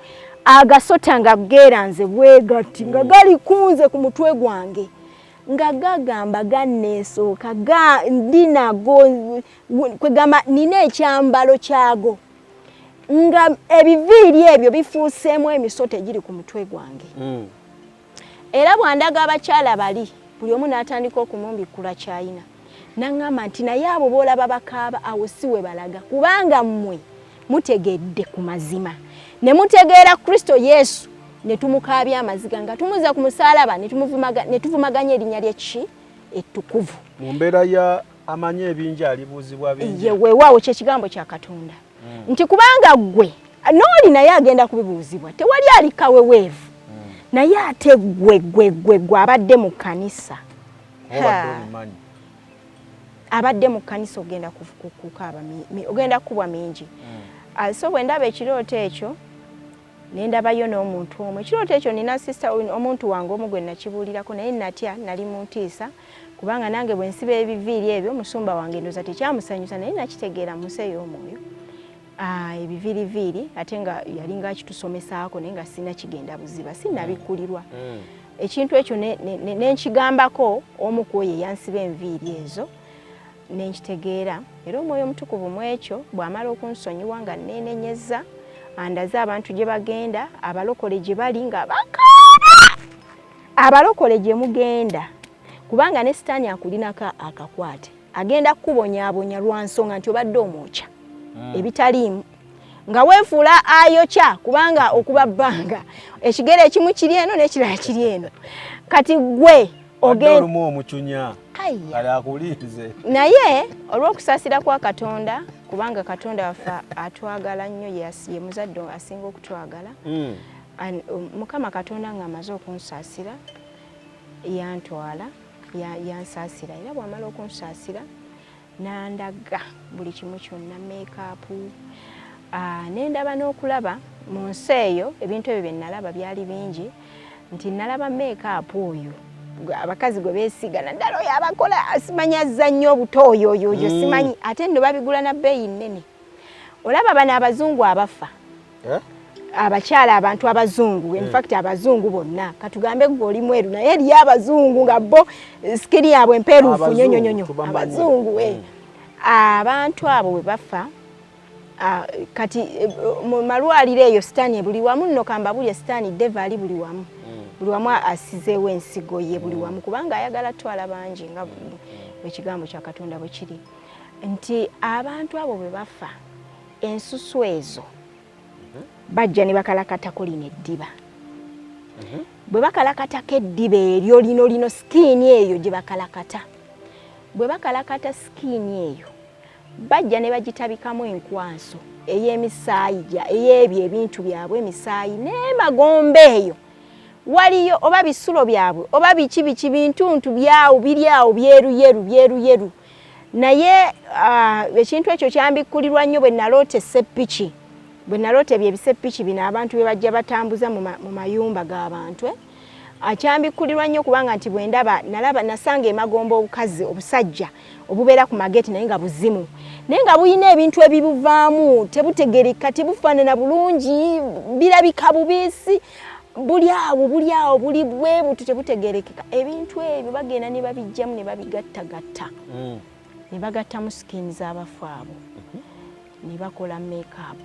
agasota nga geeranze bwegati nga gali kunze ku mutwe gwange nga gagamba ganneesooka ndinago kwegamba nina ekyambalo kyago nga ebiviiri ebyo bifuuseemu emisota egiri ku mutwe gwange era bwandaga abakyala bali buli omu n'atandika okumumbikula kyayina naŋŋamba nti naye abo boolaba bakaaba awo si we balaga kubanga mmwe mutegedde ku mazima ne mutegeera Kristo Yesu ne tumukaabya amaziga nga tumuza ku musaalaba ne tuvumaganya erinnya ly'eki ettukuvu mu mbeera ya amanye ebingi alibuuzibwa bingi weewaawo kyekigambo kya Katonda nti kubanga ggwe n'oli naye agenda kubibuuzibwa tewali alikaweweevu naye ate gwe abadde mu kkanisa abadde mu kkanisa ogenda kukaaba ogenda kukubwa mingi so bwe ndaba ekirooto ekyo ne ndabayo n'omuntu omu ekirooto ekyo nina sista omuntu wange omu gwe nakibuulirako naye natya nali mu ntiisa kubanga nange bwe nsiba ebiviiri ebyo musumba wange ndoza tekyamusanyusa naye nakitegeera mu nsi ey'omwoyo ebiviiriviiri ate nga yali nga akitusomesaako naye nga sina kigenda buziba sinnabikulirwa ekintu ekyo nenkigambako omu ku oyo eyansiba enviiri ezo nenkitegeera era omwoyo omutukuvu mu ekyo bw'amala okunsonyiwa nga neenenyeza andaze abantu gye bagenda abalokole gye bali nga bakaaba abalokole gye mugenda kubanga ne sitaani akulinako akakwate agenda kukubonyaabonya lwa nsonga nti obadde omwokya ebitaliimu nga weefuula ayokya kubanga okuba bbanga ekigere ekimu kiri eno n'ekirala kiri eno kati gwe ogenda omucunya akulinze naye olw'okusaasira kwa Katonda kubanga Katonda waffe atwagala nnyo ye muzadde asinga okutwagala Mukama Katonda nga amaze okunsaasira yantwala yansaasira era bw'amala okunsaasira nandaga buli kimu kyonna meekaapu nendaba n'okulaba mu nsi eyo ebintu ebyo bye nalaba byali bingi nti nalaba meekaapu oyo abakazi gwe beesiga naddala oyo abakola simanyi azza nnyo obutooyo oyo simanyi ate nno babigula na bbeeyi nnene olaba bano abazungu abafa abakyala abantu abazungu in fact abazungu bonna katugambe gwe oli mweru naye eriyo abazungu nga bo sikiri yaabwe empeeruufu nyonyonyonyo abazungu abantu abo bwe bafa kati mu malwaliro eyo sitaani buli wamu nno kambabulye sitaani deva ali buli wamu asizeewo ensigo ye buli wamu kubanga ayagala twala bangi nga ekigambo kya Katonda bwe kiri nti abantu abo bwe bafa ensusu ezo bajja ne bakalakatako lino eddiba bwe bakalakatako eddiba eryo lino sikiini eyo gye bakalakata bwe bakalakata sikiini eyo bajja ne bagitabikamu enkwanso ey'emisaayi ey'ebyo ebintu byabwe emisaayi n'emagombe eyo waliyo oba bisulo byabwe oba biki bintuntu byawo biri awo byeruyeru naye ekintu ekyo kyambikkulirwa nnyo bwe naloota esseppiki bwe naloota ebyo ebisseppiki bino abantu bye bajja batambuza mu mayumba g'abantu akyambikkulirwa nnyo kubanga nti bwe ndaba nasanga emagombe obukazi obusajja obubeera ku mageti naye nga buzimu naye nga buyina ebintu ebibuvaamu tebutegereka tebufaanana bulungi birabika bubisi buli awo buli bwe butu tebutegerekeka ebintu ebyo bagenda ne babijjamu ne babigattagatta ne bagattamu sikiini z'abafu abo ne bakola make-up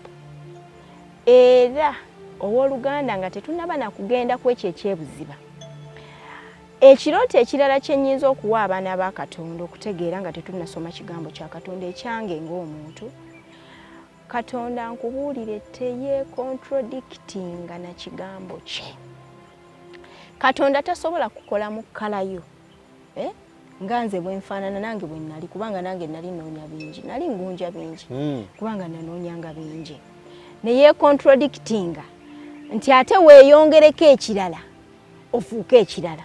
era owooluganda nga tetunaba na kugenda ku ekyo ekyebuziba ekirooto ekirala kyennyinza okuwa abaana ba Katonda okutegeera nga tetunnasoma kigambo kya Katonda ekyange ng'omuntu, Katonda nkubuulire teyeekontradictinga na kigambo kye. Katonda tasobola kukola mu kkala yo nga nze bwe nfaanana nange bwe nnali, kubanga nange nali nnoonya bingi, nali ngunja bingi kubanga nanoonyanga bingi, ne yeekontradictinga nti ate weeyongereko ekirala ofuuke ekirala.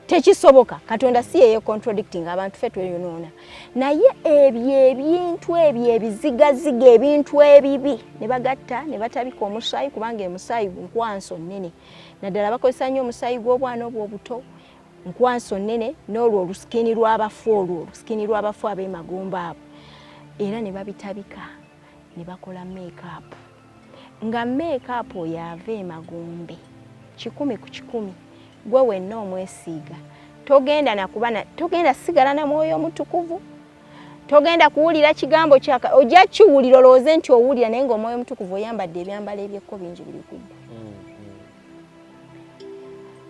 Tekisoboka. Katonda si yeye contradicting, abantu ffe tweyonoona. Naye ebyo ebintu ebyo ebizigaziga, ebintu ebibi ne bagatta ne batabika omusaayi, kubanga emusaayi nkwanso nnene. Naddala bakozesa nnyo omusaayi gw'obwana obwo obuto, nkwanso nnene, n'olwo olusikini lw'abafu ab'emagomba abo. Era ne babitabika ne bakola make-up. Nga make-up oyo ava emagombe 100 ku 100. Gwe wenna omwesiiga togenda nakubana, togenda sigala na mwoyo mutukuvu, togenda kuwulira kigambo kyaka, ojja kiwulira olowooze nti owulira naye ng'omwoyo mutukuvu oyambadde ebyambalo ebyekko bingi biri kugwa.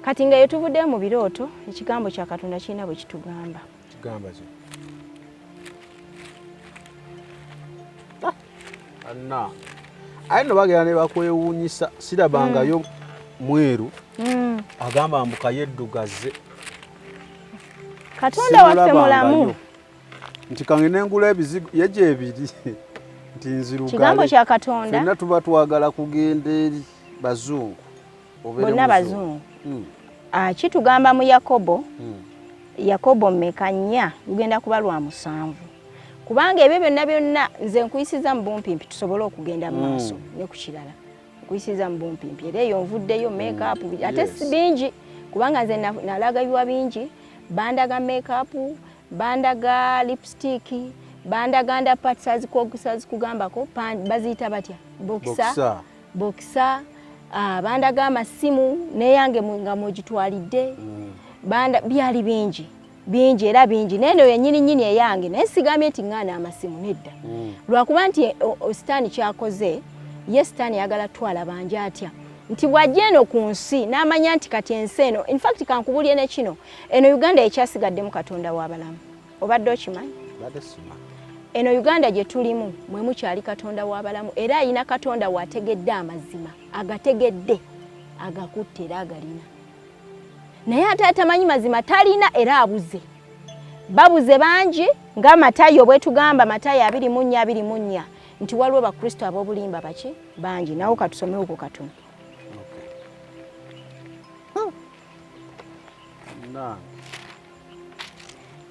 Kati nga yetuvudde mu birooto, ekigambo kya Katonda kirina bwe kitugamba. Kigamba ki? Anna aye no bagera ne bakwewuunyisa, sirabangayo mweru agamba mbuka yeddugaze. Katonda waffe mulamu nti kange nengula ebizigo yeje ebiri nti nzirugale. Kigambo kya Katonda fenna tuba twagala kugenda eri bazungu, bonna bazungu. Kitugamba mu Yakobo, Yakobo mmekanya ugenda kuba lwa 7. Kubanga ebyo byonna nze nkuyisiza mu bumpimpi tusobole okugenda mu maaso ne ku kirala. Nkuyisiza mu bumpimpi era eyo nvuddeyo make-up ate si bingi, kubanga nze nalagaywa bingi, bandaga make-up, bandaga lipstick, bandaga ndaparts azikugambako baziyita batya boxer, bandaga amasimu neyange nga mugitwalidde, byali bingi era bingi. Neno yennyini eyange naye sigambye nti ngana amasimu nedda, lwakuba nti sitaani kyakoze, ye sitaani yagala twala banja atya nti bw'ajja eno ku nsi n'amanya nti kati ensi eno, in fact kankubulye ne kino, eno Uganda ekyasigaddemu Katonda w'abalamu. Obadde okimanyi? Eno Uganda gye tulimu mwe mukyali Katonda w'abalamu, era ayina Katonda w'ategedde amazima, agategedde, agakutte era agalina. Naye ate atamanyi mazima talina era abuze. Babuze bangi nga Matayo bwe tugamba, Matayo 24:24, nti waliwo bakristo ab'obulimba baki bangi. Nawo katusomewo ku katono.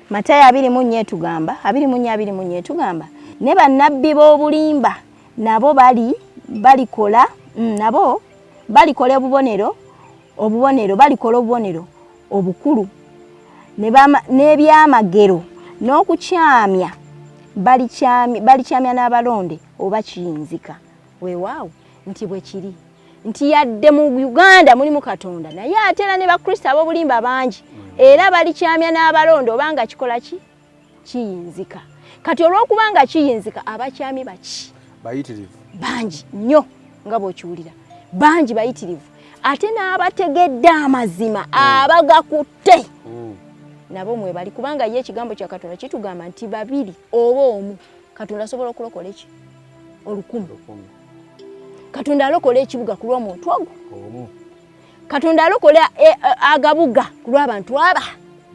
Matayo 24 tugamba ne bannabbi b'obulimba nabo balikola obukulu n'ebyamagero n'okukyamya balikyamya n'abalonde oba kiyinzika. Weewaawo nti bwe kiri nti yadde mu Uganda mulimu Katonda naye ate era ne bakristo ab'obulimba bangi era balikyamya n'abalonde obanga kikola ki kiyinzika. Kati olw'okubanga kiyinzika abakyami baki bayitirivu bangi nnyo nga bw'okiwulira, bangi bayitirivu, ate n'abategedde amazima abagakutte nabo mwe bali, kubanga ye ekigambo kya Katonda kitugamba nti 2 oba 1 Katonda asobola okulokola eki 100. Katonda alokola ekibuga ku lw'omuntu ogwo, Katonda alokola agabuga ku lw'abantu aba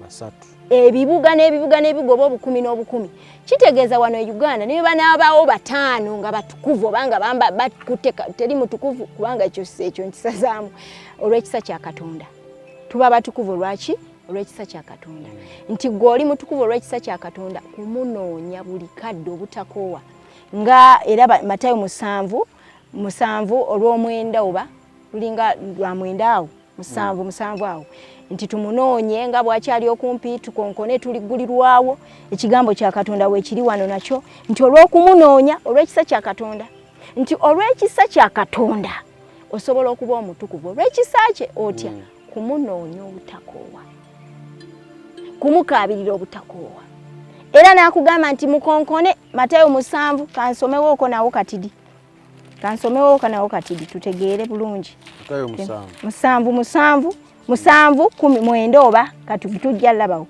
basatu, ebibuga n'ebigoba 10 n'obukumi. Kitegeeza wano e Uganda ne banaabawo 5 nga batukuvu obanga bakutte teri mutukuvu, kubanga ekyo nkisazaamu olw'ekisa kya Katonda. Tuba batukuvu lwaki? Olw'ekisa kya Katonda. Nti gw'oli mutukuvu olw'ekisa kya Katonda kumunoonya buli kadde obutakoowa. Nga era Matayo 7 olw'omwenda oba lulinga lwa mwenda awo 7 awo, nti tumunoonye nga bwakyali okumpi tukonkone tuligulirwawo. Ekigambo kya Katonda weekiri wano nakyo nti olw'okumunoonya olw'ekisa kya Katonda, nti olw'ekisa kya Katonda osobola okuba omutukuvu. Olw'ekisa kye otya kumunoonya obutakoowa, kumukaabirira obutakoowa. Era n'akugamba nti mukonkone. Matayo 7 kansomewooko nawo katidi tutegeere bulungi. Matayo 7 musanvu kumi mwenda oba katujja labawo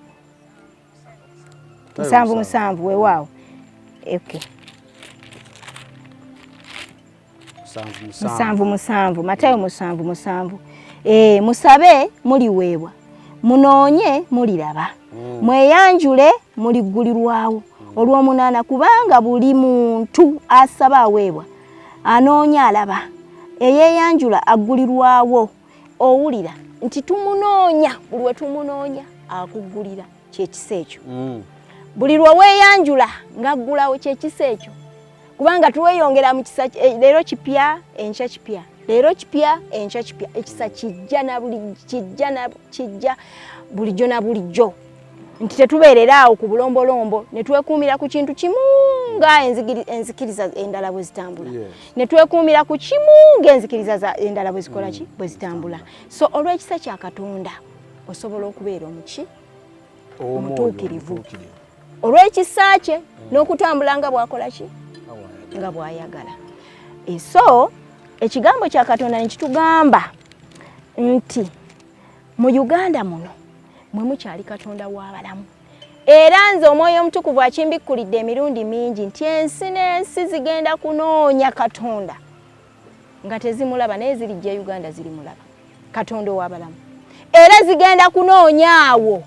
musanvu weewaawo okay musanvu Matayo musanvu musabe muliweebwa munoonye muliraba mweyanjule muliggulirwawo olw'omunaana kubanga buli muntu asaba aweebwa anoonya alaba eyeeyanjula aggulirwawo owulira nti tumunoonya buli we tumunoonya akuggulira kyekisa ekyo buli lwe weeyanjula ng'aggulawo kyekisa ekyo kubanga tuweyongera mu kisa leero kipya enkya kipya leero kipya enkya kipya ekisa kijja bulijjo na bulijjo nti tetubeerera awo ku bulombolombo ne twekuumira ku kintu kimu nga enzikiriza endala bwe zitambula ne twekuumira ku kimu ng'enzikiriza endala bwe zikola ki bwe zitambula so olw'ekisa kya Katonda osobola okubeera omuki omutuukirivu olw'ekisa kye n'okutambula nga bw'akola ki nga bw'ayagala so ekigambo kya Katonda nekitugamba nti mu Uganda muno mwe mukyali Katonda w'abalamu era nze Omwoyo Omutukuvu akimbikkulidde emirundi mingi nti ensi n'ensi zigenda kunoonya Katonda nga tezimulaba naye zirijja Uganda zirimulaba Katonda ow'abalamu era zigenda kunoonya awo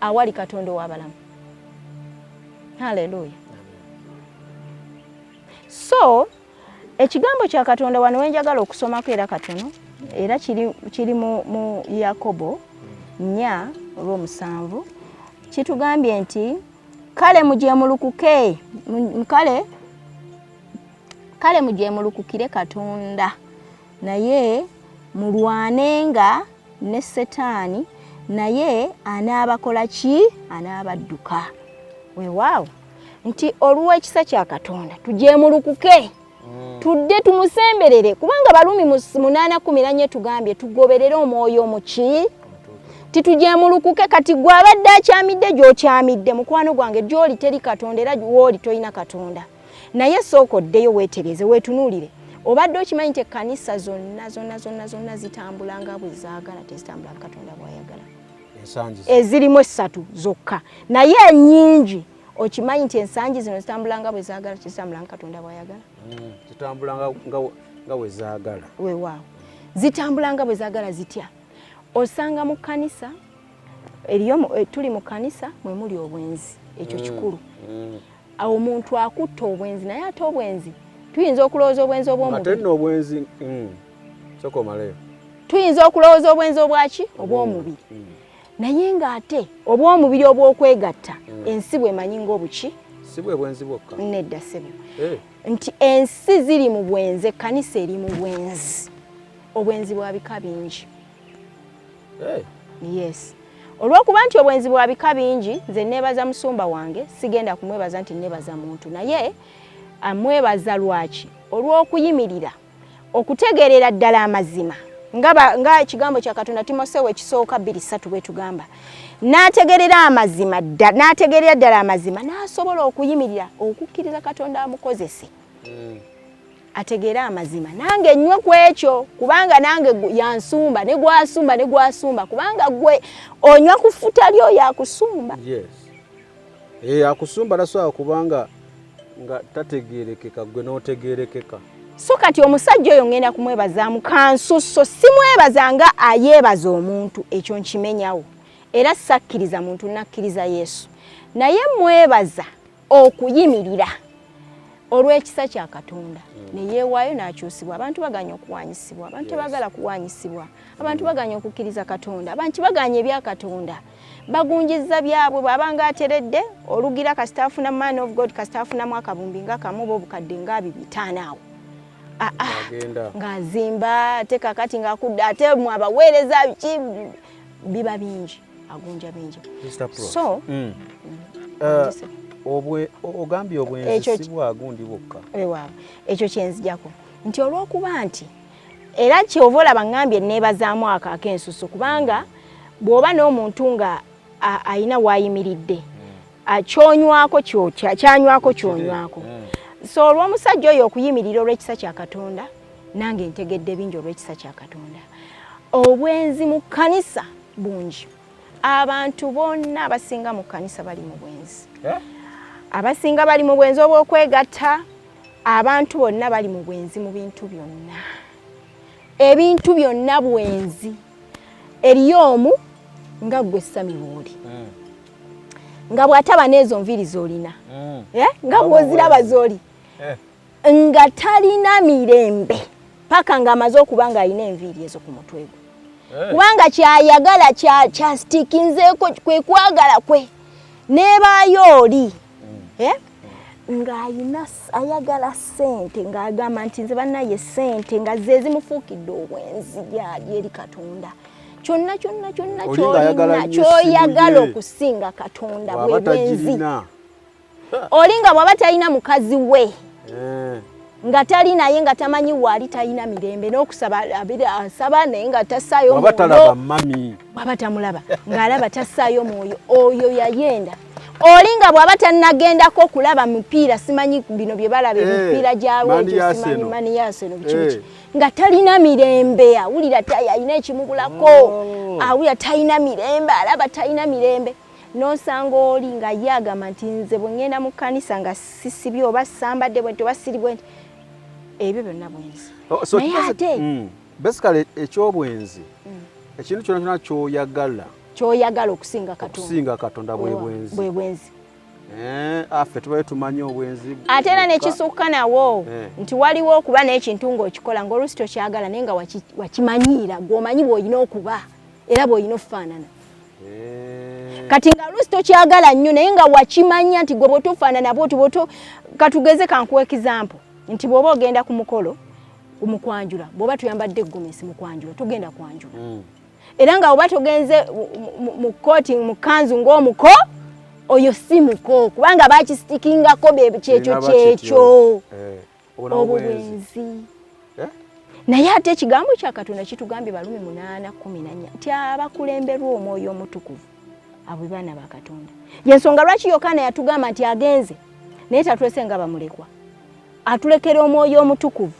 awali Katonda ow'abalamu haleluya so ekigambo kya Katonda wano wenjagala okusomako era katono era kiri mu Yakobo 4:7 kitugambye nti kale mujemulukukire Katonda naye mulwanenga ne Setaani naye anaabakola ki anaabadduka weewaawo nti olw'ekisa kya Katonda tujemulukuke tudde tumusemberere kubanga Balumi 8:14 tugambye tugoberere omwoyo omuki titujemulukuke kati gwe abadde akyamidde gy'okyamidde mukwano gwange gy'oli teri Katonda era gy'oli toyina Katonda naye sooka oddeyo weetereze weetunuulire obadde okimanyi nti ekkanisa zonna zitambula nga bwe zaagala tezitambula Katonda bw'ayagala ezirimu 3 zokka naye ennyingi okimanyi nti ensangi zino zitambula nga bwe zaagala tezitambula Katonda bw'ayagala zitambula nga bwe zaagala weewaawo zitambula nga bwe zaagala zitya osanga mu kkanisa tuli mu kkanisa mwe muli obwenzi ekyo kikulu awo omuntu akutta obwenzi naye ate obwenzi tuyinza okulowooza obwenzi obw'omubiri tuyinza okulowooza obwenzi obwaki obw'omubiri naye ng'ate obw'omubiri obw'okwegatta ensi bwemanyi ng'obuki si bwe bwenzi bwokka nedda ssebo nti ensi ziri mu bwenzi ekkanisa eri mu bwenzi obwenzi bwa bika bingi yes olw'okuba nti obwenzi bwa bika bingi nze neebaza musumba wange sigenda kumwebaza nti neebaza muntu naye amwebaza lwaki olw'okuyimirira okutegeerera ddala amazima nga ekigambo kya Katonda Timoseewo ekisooka 2:3 bwe tugamba n'ategeerera amazima n'ategeerera ddala amazima n'asobola okuyimirira okukkiriza Katonda amukozese ategeera amazima nange nnywe ku ekyo kubanga nange yansumba ne gwasumba kubanga gwe onywa ku ffuta lyo yakusumba akusumba nasobola kubanga nga tategeerekeka gwe n'otegeerekeka so kati omusajja oyo ngenda kumwebazaamu kansusso simwebaza nga ayeebaza omuntu ekyo nkimenyawo era sakkiriza muntu nakkiriza Yesu naye mwebaza okuyimirira olw'ekisa kya Katonda ne yeewaayo n'akyusibwa abantu baganya okuwanyisibwa abantu tebagala kuwanyisibwa abantu baganya okukkiriza Katonda abantu baganya ebya Katonda bagunjizza byabwe bw'abanga ateredde olugira kasitaafuna man of God kasitaafunamu akabumbi nga kamu oba obukadde nga 2-5 awo ng'azimba ate kakati ng'akudda ate mu abaweereza biba bingi agunja bingi so ogambye obwenzi si bwagundi bwokka ekyo kyenzijako nti olw'okuba nti era kyova olaba ngambye neebazaamu ak'ensusu kubanga bw'oba n'omuntu nga ayina wayimiridde kyonywako kyanywako kyonywako so olw'omusajja oyo okuyimirira olw'ekisa kya Katonda nange ntegedde bingi olw'ekisa kya Katonda obwenzi mu kanisa bungi. Abantu bonna abasinga mu kanisa bali mu bwenzi. Abasinga bali mu bwenzi obw'okwegatta. Abantu bonna bali mu bwenzi mu bintu byonna. Ebintu byonna bwenzi. Eriyomu nga gwe Sami bw'oli. Nga bw'ataba n'ezo nviri z'olina. Nga bw'oziraba z'oli. Nga talina mirembe. Paka nga amaze okuba nga alina enviri ezo ku mutwe gwe. Kubanga kyayagala kya stikinzeeko kwe kwagala kwe. N'ebaayo oli. Ng'ayina ayagala ssente ng'agamba nti nze bannaye ssente nga ze zimufuukidde obwenzi gyali eri Katonda. Kyonna ky'olina ky'oyagala okusinga Katonda bwe bwenzi. Oli nga bw'aba talina mukazi we nga tali naye nga tamanyi waali talina mirembe n'okusaba asaba naye nga tassaayo mwoyo. Batalaba mami. Bw'aba tamulaba ng'alaba tassaayo mwoyo oyo yayenda. Oli nga bw'aba tannagendako okulaba mupiira simanyi bino bye balaba emipiira gy'alwejo simanyi mani yaaseno biki nga talina mirembe awulira alina ekimubulako awulira talina mirembe alaba talina mirembe n'osanga oli nga ye agamba nti nze bwe ŋŋenda mu kkanisa nga sisibye oba sambadde bwenti oba siri bwenti ebyo byonna bwenzi. Naye ate basically ekyobwenzi ekintu kyonna ky'oyagala okusinga Katonda bwe bwenzi. Affe tubaye tumanyi obwenzi. Ate era nekisukka nawo nti waliwo okuba n'ekintu ng'okikola ng'oluusi tokyagala naye nga wakimanyiira gw'omanyi bw'olina okuba era bw'olina okufaanana. Kati nga luusi tokyagala nnyo naye nga wakimanya nti gwe bw'otofaanana bw'oto katugeze kankuwa example nti bw'oba ogenda ku mukolo mu kwanjula bw'oba tuyambadde gomesi mu kwanjula tugenda kwanjula. Era nga oba togenze mu kooti mu kanzu ng'omuko oyo si muko kubanga bakisitikingako kyekyo obwenzi. Naye ate ekigambo kya Katonda kitugambye Balumi 8:14 nti abakulemberwa omwoyo omutukuvu abo baana ba Katonda. Yensonga lwaki Yokaana yatugamba nti agenze naye tatulese nga bamulekwa. Atulekera omwoyo omutukuvu.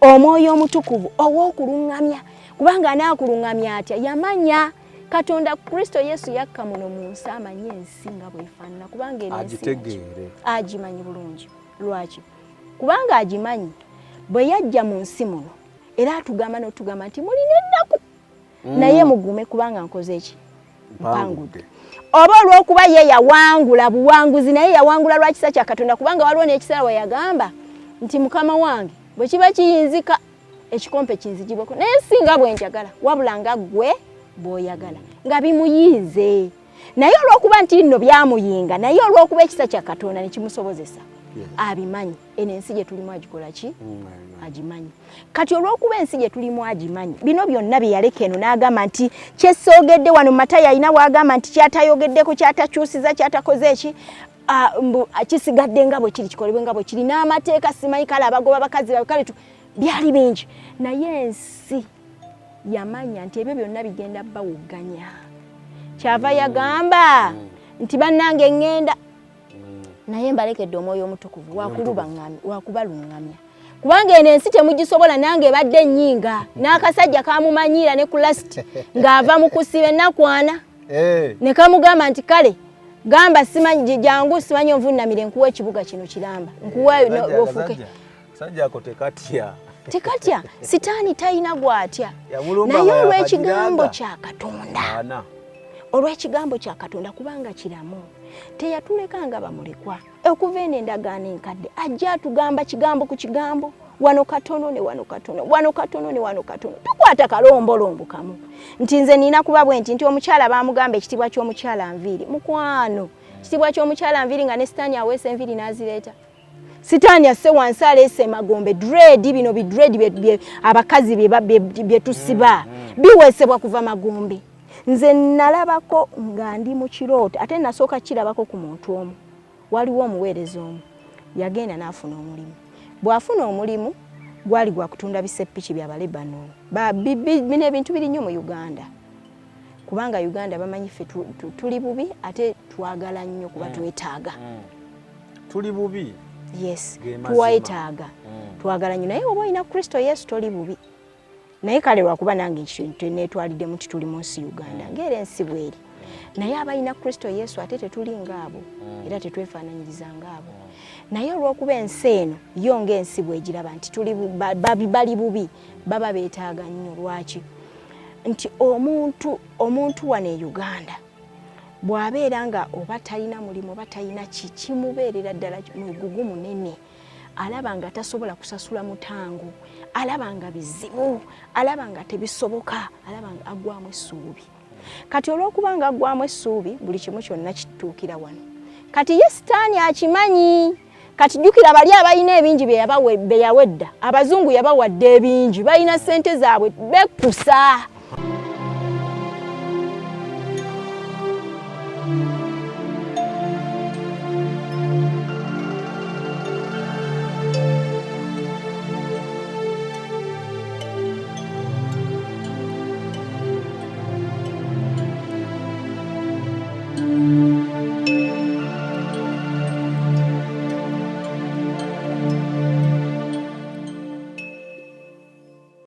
Omwoyo omutukuvu ow'okulungamya kubanga anaakulungamya atya yamanya Katonda Kristo Yesu yakka muno mu nsi amanyi ensi nga bwefaanana kubanga agimanyi bulungi. Lwaki? Kubanga agimanyi bwe yajja mu nsi muno era atugamba n'otugamba nti mulina ennaku naye mugume kubanga nkoze eki mpangudde. Oba olw'okuba ye yawangula buwanguzi naye yawangula lwa kisa kya Katonda kubanga waliwo n'ekiseera we yagamba nti Mukama wange bwe kiba kiyinzika ekikompe kinzigibweko naye singa bwe njagala wabula nga ggwe bw'oyagala nga bimuyinze. Naye olw'okuba nti nno byamuyinga naye olw'okuba ekisa kya Katonda ne kimusobozesa abimanyi. Eno ensi gye tulimu agikola ki? Agimanyi. Kati olw'okuba ensi gye tulimu agimanyi bino byonna bye yaleka eno n'agamba nti kyesoogedde wano Matayo alina w'agamba nti kyatayogeddeko kyatakyusiza kyatakoze eki kisigadde nga bwe kiri kikolebwe nga bwe kiri n'amateeka simanyi kale abagoba bakazi kale byali bingi naye ensi yamanya nti ebyo byonna bigenda bawuganya. Kyava yagamba nti bannange ŋŋenda naye mbalekedde omwoyo omutukuvu wakubalungamya kubanga eno ensi temugisobola nange ebadde nnyinga n'akasajja kamumanyiira ne ku lasiti ng'ava mu kusiba ennaku 4 ne kamugamba nti kale gamba simanyi jangu simanyi onvunnamire nkuwa ekibuga kino kiramba nkuwa ofuke sajja ako tekatya sitaani talina gwatya naye olw'ekigambo kya Katonda olw'ekigambo kya Katonda kubanga kiramu teyatulekanga bamulekwa okuva eno endagaano enkadde ajja atugamba kigambo ku kigambo wano katono ne wano katono wano katono ne wano katono tukwata kalombolombo kamu nti nze nina kuba bwe nti omukyala baamugamba ekitibwa ky'omukyala nviiri mukwano ekitibwa ky'omukyala nviiri nga ne sitaani aweesa enviiri n'azireeta sitaani asse wansi aleese magombe dread bino bidread abakazi bye tusiba biweesebwa kuva magombe. Nze nalabako nga ndi mu kirooto ate nasooka kirabako ku muntu omu waliwo omuweereza omu yagenda n'afuna omulimu. Bw'afuna omulimu gwali gwa kutunda biseppiki bya Lebanon. Bino ebintu biri nnyo mu Uganda kubanga Uganda bamanyi ffe tuli bubi ate twagala nnyo kuba twetaaga. Tuli bubi? Yes, tuwetaaga twagala nnyo naye oba olina Kristo Yesu toli bubi. naye kale lwakuba nange netwalidde muti tuli mu nsi Uganda ng'era ensi bweri naye abalina Kristo Yesu ate tetuli ngaabo era tetwefaananyiriza ngaabo naye olw'okuba ensi eno yo ng'ensi bwegiraba nti tuli bali bubi baba beetaaga nnyo lwaki nti omuntu wano e Uganda bw'abeera nga oba talina mulimu oba talina kimubeerera ddala mugugu munene alaba nga tasobola kusasula mutango alaba nga bizibu alaba nga tebisoboka alaba nga agwamu essuubi kati olw'okuba nga agwamu essuubi buli kimu kyonna kituukira wano kati ye sitaani akimanyi kati jjukira bali abalina ebingi bye yawedda abazungu yabawadde ebingi balina ssente zaabwe bekusa